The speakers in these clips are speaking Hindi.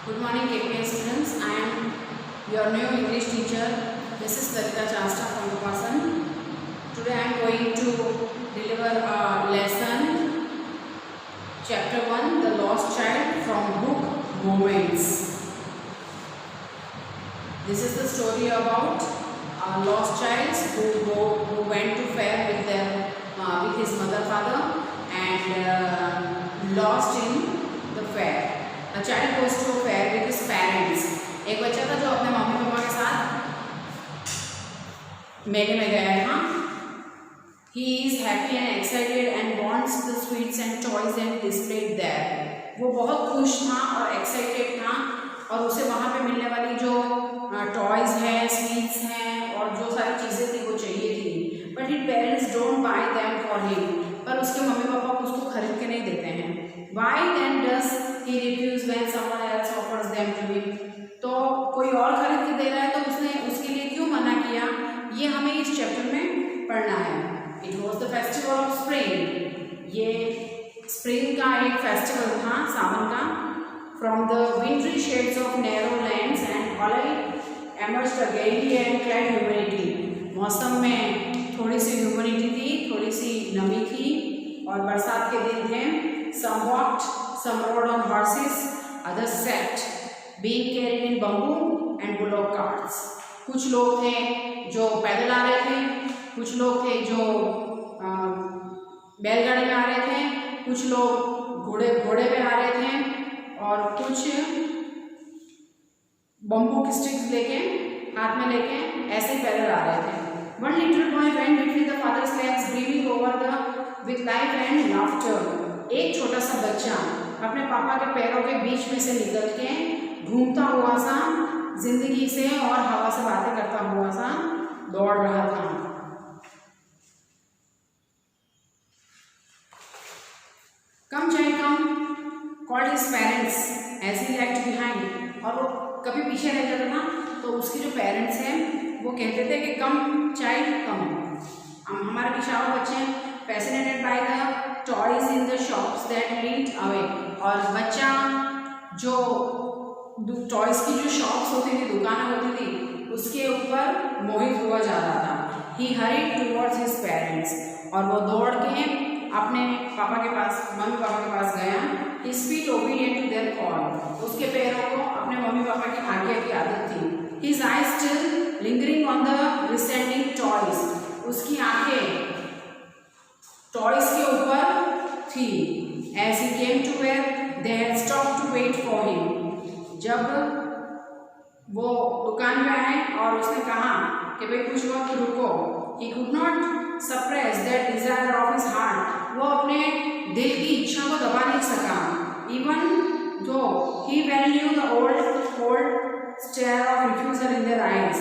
Good morning, KPI students. I am your new English teacher. This is Lalita Chasta from Upasan. Today I am going to deliver a lesson, Chapter 1, The Lost Child, from book Moments. This is the story about lost child who went to fair with his mother, father, and lost in the fair. A child goes to a fair with his parents. एक बच्चा था जो अपने मम्मी पापा के साथ मेले में गया था. He is happy and excited and wants the sweets and toys and displayed there. वो बहुत खुश था और एक्साइटेड था और उसे वहाँ पे मिलने वाली जो टॉयज हैं, स्वीट्स हैं और जो सारी चीज़ें थी वो चाहिए थी. But his parents don't buy them for him. पर उसके मम्मी पापा उसको खरीद के नहीं देते हैं. Why then does he refuse when someone else offers them to him? तो कोई और खरीद के दे रहा है तो उसने उसके लिए क्यों मना किया, ये हमें इस चैप्टर में पढ़ना है. It was the festival of spring. ये स्प्रिंग का एक फेस्टिवल था, सावन का. From the wintry shades of narrow lands and valley emerged a gaily and clad humanity. मौसम में थोड़ी सी ह्यूमिडिटी थी, थोड़ी सी नमी थी और बरसात के दिन थे. Some walked, some rode on horses, others sat, being carried in bamboo and bullock carts. कुछ लोग थे जो पैदल आ रहे थे, कुछ लोग थे जो बैलगाड़ी में आ रहे थे, कुछ लोग घोड़े पे आ रहे थे और कुछ बम्बू की स्टिक्स लेके हाथ में लेके ऐसे पैदल आ रहे थे. One little boy went between the father's legs, breathing over with life and laughter. एक छोटा सा बच्चा अपने पापा के पैरों के बीच में से निकल के घूमता हुआ सा जिंदगी से और हवा से बातें करता हुआ सा दौड़ रहा था. Come child come, called his parents as he lagged behind. और वो कभी पीछे रह जाता था तो उसके जो पेरेंट्स हैं वो कहते थे कि कम चाइल्ड कम. हमारे पीछे आओ बच्चे. Fascinated by the toys in the shops that leaned away. और बच्चा जो टॉयज की जो शॉप्स होती थी, दुकानें होती थी, उसके ऊपर मोहित हुआ जा रहा था. He hurried towards his parents. और वो दौड़ के अपने पापा के पास, मम्मी पापा के पास गया. His feet obedient to their call. उसके पैरों को अपने मम्मी पापा की आज्ञा की आदत थी. His eyes still lingering on the descending toys. उसकी आंखें टॉयज के ऊपर थी. As he came to where they had stopped to wait for him. जब वो दुकान में आए और उसने कहा कि भाई कुछ वक्त रुको. He could not suppress that desire of his heart. वो अपने दिल की इच्छा को दबा नहीं सका. Even though he well knew the old cold stare of refusal in their eyes.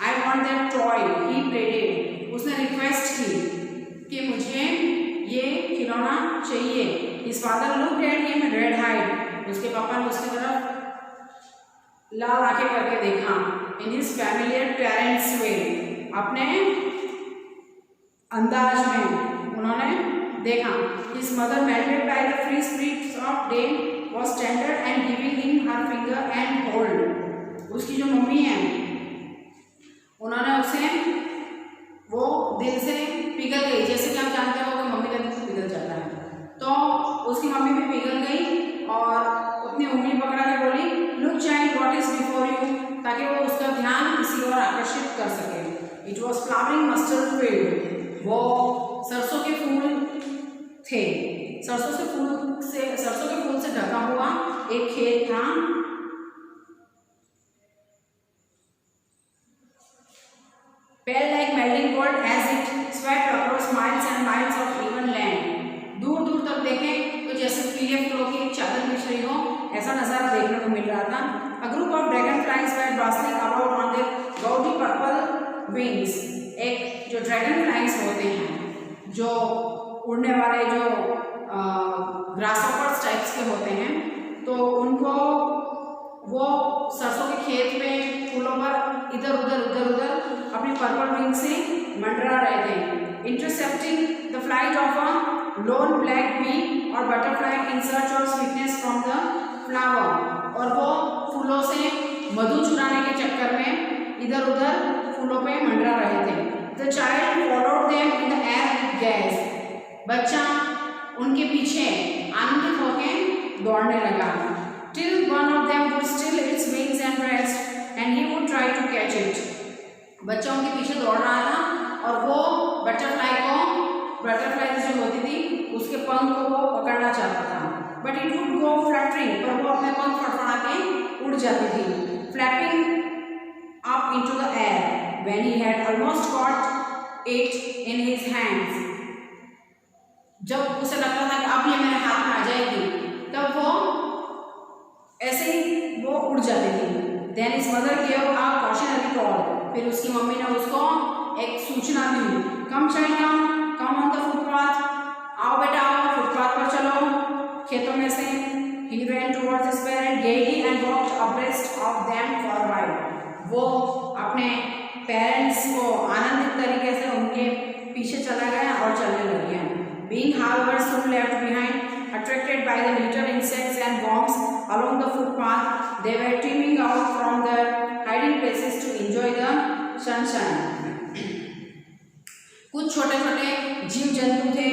I want that toy. He pleaded. उसने रिक्वेस्ट की कि मुझे ये खिलौना चाहिए. His father looked at him red-eyed. उसके पापा ने उसकी तरफ लाल आंखें करके देखा. In his familiar parents way. अपने अंदाज में उन्होंने देखा. His mother, melted by the free spirits of day, was tender and giving him her finger and hold. उसकी जो मम्मी है उन्होंने उसे वो दिल से पिघल गई. जैसे कि आप जानते हो कि मम्मी का दिल पिघल जाता है, तो उसकी मम्मी भी पिघल गई और अपनी उंगली पकड़ा के बोली, look child what is before you, ताकि वो उसका ध्यान किसी और आकर्षित कर सके. It was flowering mustard field. वो सरसों के फूल थे. सरसों के फूल से ढका हुआ एक खेत था. Pale like melting gold as it swept across miles and miles of even land. दूर दूर तक देखें तो जैसे पीले फूलों की एक चादर बिछ रही हो, ऐसा नजारा देखने को मिल रहा था. A group of dragonflies were bustling about on their gaudy purple wings. एक जो dragonflies होते हैं, जो उड़ने वाले जो ग्रासहोपर्स टाइप्स के होते हैं, तो उनको वो सरसों के खेत में फूलों पर इधर उधर अपनी पर्पल विंग से मंडरा रहे थे. Intercepting the flight of a lone black bee और butterfly in search of sweetness from the flower. और वो फूलों से मधु चुराने के चक्कर में इधर उधर फूलों पे मंडरा रहे थे। The child followed them in the air with gas. बच्चा उनके पीछे आनंदित होकर दौड़ने लगा। Till one of them would still its wings and rest and he would try to catch it. बच्चा उनके पीछे दौड़ रहा था और वो बटरफ्लाई जो होती थी उसके पंख को वो पकड़ना चाहता था, but it would go fluttering, पर वो अपने पंख फड़फड़ा के उड़ जाती थी। Flapping up into the air when he had almost caught it in his hands. जब उसे लगता था कि अब ये मेरे हाथ में आ जाएगी, तब वो ऐसे ही वो उड़ जाती थी। Then his mother give a cautionary call. फिर उसकी मम्मी ने उसको एक सूचना दी। Come child come on the footpath. आओ बेटा आओ, फुटपाथ पर चलो, खेतों में से। He ran towards his parents gaily and walked abreast of them for a while. वो अपने पेरेंट्स को आनंदित तरीके से उनके पीछे चला गया और चलने लग गया। Being however soon left behind, attracted by the little insects and worms along the footpath, they were teeming out from their hiding places to enjoy the sunshine. कुछ छोटे छोटे जीव जंतु थे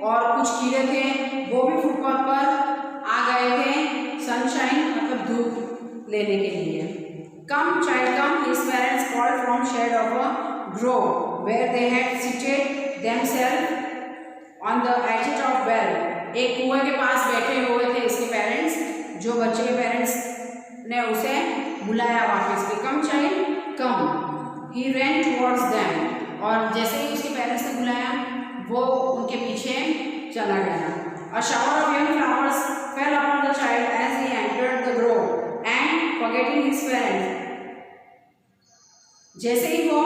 और कुछ कीड़े थे, वो भी फुटपाथ पर आ गए थे सनशाइन मतलब धूप लेने के लिए। Come child come, his parents called from shade of a grove where they had seated themselves on the edge of well. एक कुएं के पास बैठे हुए थे इसके पेरेंट्स, जो बच्चे के पेरेंट्स ने उसे बुलाया वापस भी। कम चाइल्ड कम, ही रैन टुवर्ड्स देम, और जैसे ही उसके पेरेंट्स ने बुलाया वो उनके पीछे चला गया। A shower of young flowers fell upon the child as he entered the grove, and forgetting his parents, जैसे ही वो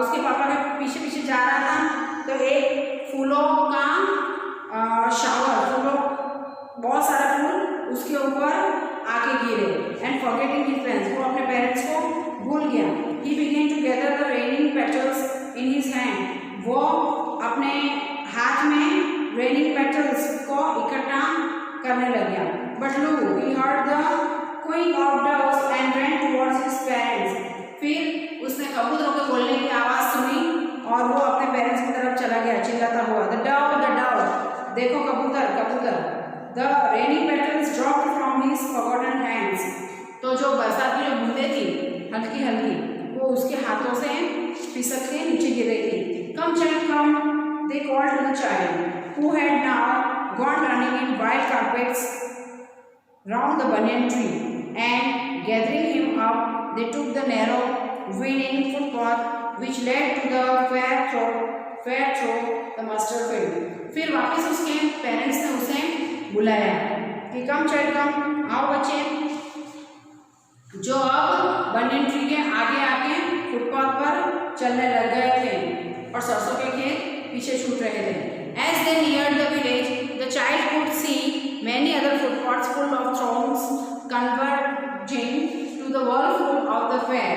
उसके पापा के पीछे पीछे जा रहा था तो एक फूलों का शावर, बहुत सारा फूल उसके ऊपर आके गिरे। एंड फॉरगेटिंग हिज पेरेंट्स, वो अपने पेरेंट्स को भूल गया। He began to gather the raining petals in his hand, वो अपने हाथ में रेनिंग पेटल्स को इकट्ठा करने लग गया। बट लू he heard the Qing of doves and ran towards his parents. फिर उसने कबूतरों के बोलने की आवाज़ सुनी और वो अपने पेरेंट्स की तरफ चला गया चिल्लाता हुआ, द डव, देखो कबूतर कबूतर। The raining petals dropped from his forgotten hands, तो जो बरसात की जो बूंदें थी हल्की हल्की, वो उसके हाथों से फिसक के नीचे गिर रही थी। Come child come, they called to the child who had now gone running in wild carpets round the banyan tree, and gathering him up, they took the narrow, winding footpath which led to the fair through the mustard field. फिर वापस उसके पेरेंट्स ने उसे बुलाया कि कम चाइल्ड कम, आओ बच्चे, जो अब बनियन ट्री के आगे आके फुटपाथ पर चलने लग गए थे और सरसों के खेत पीछे छूट रहे थे। As they neared the village, the child could see many other footpaths full of throngs converging to the whirlpool of the fair,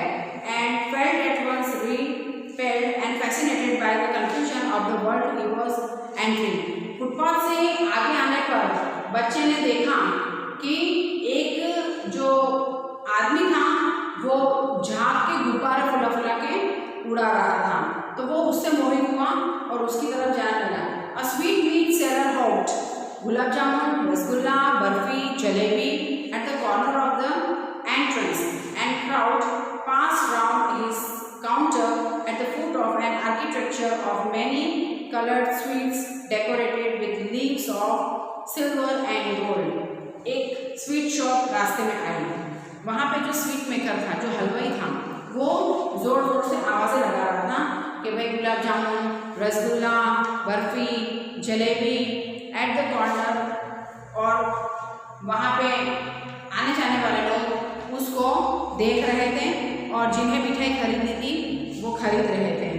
and felt at once repelled and fascinated by the confusion of the world he was entering. Footpath से आगे आने पर बच्चे ने देखा कि एक जो आदमी था वो झाग के गुब्बारे फुला फुला के उड़ा रहा था, तो वो उससे मोहित हुआ और उसकी तरफ जाने लगा। A sweet meat seller hawked gulab jamun, rasgulla, barfi, jalebi at the corner of the entrance, and crowd passed round his counter at the foot of an architecture of many colored sweets decorated with leaves of silver and gold. एक स्वीट शॉप रास्ते में आई, वहाँ पे जो स्वीट मेकर था, जो हलवाई था, वो जोर जोर से आवाज़ें लगा रहा था कि भाई gulab jamun, rasgulla, barfi, jalebi at the corner, और वहाँ पे आने जाने वाले लोग उसको देख रहे थे और जिन्हें मिठाई खरीदनी थी वो खरीद रहे थे।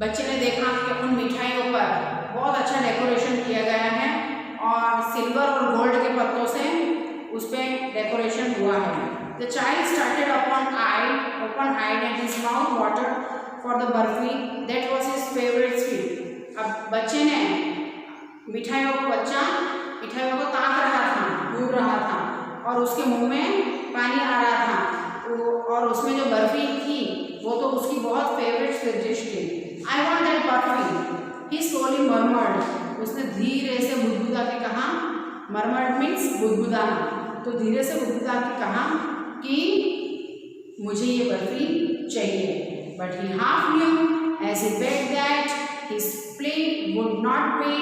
बच्चे ने देखा कि उन मिठाइयों पर बहुत अच्छा डेकोरेशन किया गया है और सिल्वर और गोल्ड के पत्तों से उस पर डेकोरेशन हुआ है। The child started open-eyed and his mouth watered for the barfi that was his favorite sweet. अब बच्चे ने मिठाइयों को ताक रहा था, घूर रहा था और उसके मुंह में पानी आ रहा था, और उसमें जो बर्फी थी वो तो उसकी बहुत फेवरेट डिश थी। I want that barfi, he slowly murmured, उसने धीरे से बुदबुदा के कहा, मर्मर्ड मीन्स बुदबुदाना, तो धीरे से बुदबुदा के कहा कि मुझे ये बर्फी चाहिए। But he half new age he बेgged that his plea would not be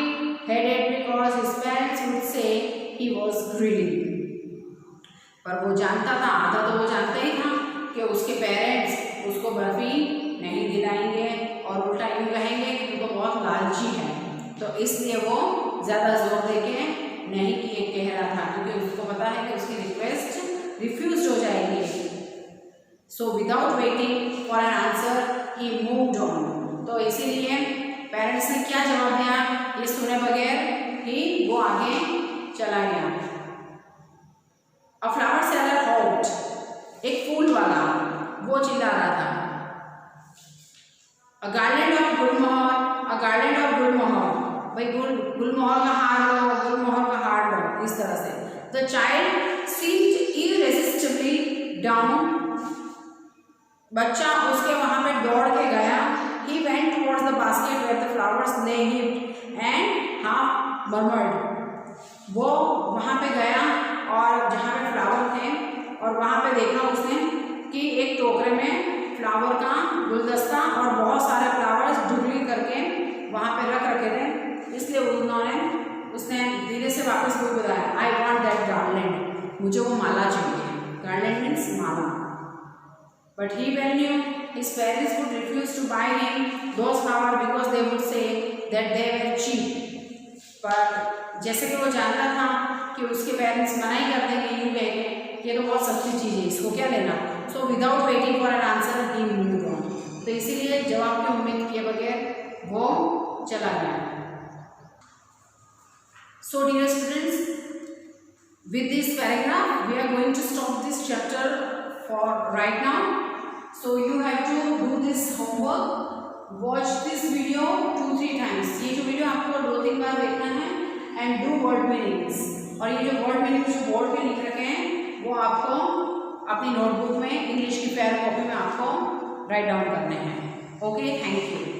heeded because his parents would say he was greedy. पर वो जानता था, आधा तो वो जानता ही था कि उसके पेरेंट्स उसको बर्फी नहीं दिलाएंगे और उल्टा यूँ कहेंगे कि तू तो बहुत लालची है, तो इसलिए वो ज़्यादा जोर देके नहीं कह रहा था, क्योंकि उसको पता है कि उसकी रिक्वेस्ट रिफ्यूज हो जाएगी। So without waiting for an answer he moved on, तो इसीलिए पेरेंट्स ने क्या जवाब दिया ये सुने बगैर ही वो आगे चला गया। अ फ्लावर सेलर हॉट, एक फूल वाला वो चिल्ला रहा था, a garland of gulmohar, a garland of gulmohar, भाई गुलमोहर का हार लो, गुलमोहर का हार लो, इस तरह से। The child seemed irresistibly down, बच्चा उसके वहां पे दौड़ के गया। He went towards the basket where the flowers lay heaped and half murmured, वो वहां पे गया और जहाँ पे फ्लावर थे और वहाँ पे देखा उसने कि एक टोकरे में फ्लावर का गुलदस्ता और बहुत सारे फ्लावर्स डुगली करके वहाँ पे रख रखे थे, इसलिए उसने धीरे से वापस वो बताया, आई वॉन्ट दैट गार्लैंड, मुझे वो माला चाहिए, garland means Mala. But he well new his parents would refuse to buy him those flowers because they would say that they were cheap, पर जैसे कि वो जानता था कि उसके पेरेंट्स मना ही कर देंगे यूँ कह के ये तो बहुत सस्ती चीज़ है, इसको क्या लेना। So without waiting for an answer he moved on, तो इसीलिए जवाब की उम्मीद किए बगैर वो चला गया। So dear students, with this paragraph we are going to stop this chapter for right now. So you have to do this homework, watch this video 2-3 times, ये जो वीडियो आपको 2-3 बार देखना है, एंड डू वर्ड मीनिंग्स, और ये जो वर्ड मीनिंग्स जो बोर्ड पे लिख रखे हैं वो आपको अपनी नोटबुक में इंग्लिश की फेयर कॉपी में आपको राइट डाउन करने हैं। Okay, thank you.